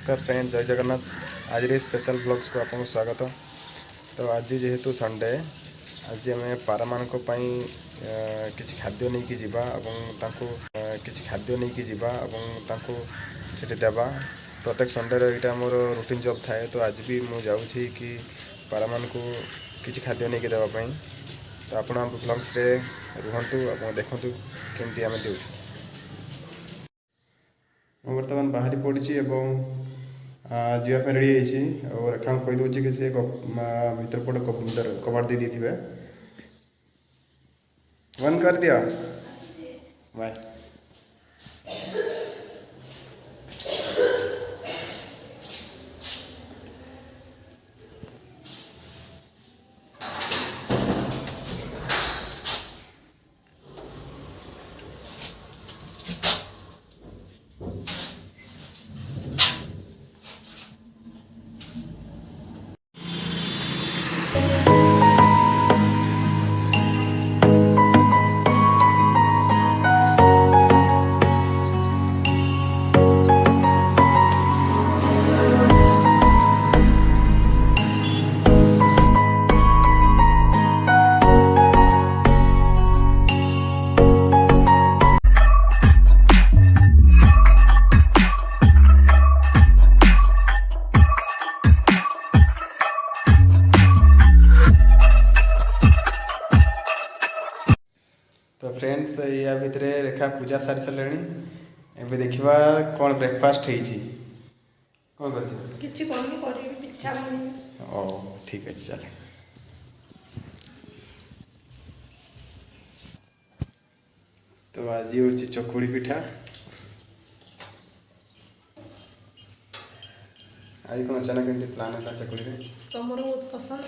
नमस्कार फ्रेंड, जय जगन्नाथ। आज स्पेशल ब्लॉग्स को आपको स्वागत। तो आज जेहेतु संडे, आज आम पारा मान किसी खाद्य नहीं कि जीवा किसी खाद्य नहीं कि जीवा सेठी देवा। प्रत्येक संडे यहाँ मोर रूटीन जॉब थाए। तो आज भी मुझे जाऊँगी कि पारा मान को किसी खाद्य नहीं कि देवाई। तो आप ब्लॉग्स रे रुहतु, आप देखु केमती आम दे। मैं बर्तमान बाहरी पड़ी जावाई रेडी और रेखा कहीदे कि सी भर पट कबाट दे दी बंद कर दिया बाय। तो फ्रेंड्स, या भितर रेखा पूजा सारी सारे एबे देखिबा कौन ब्रेकफास्ट होईची। कौन ओ ठीक है, चले। तो आज हूँ चकुड़ी पिठा। आज कौन अचानक प्लान है चकुड़ी? बहुत पसंद।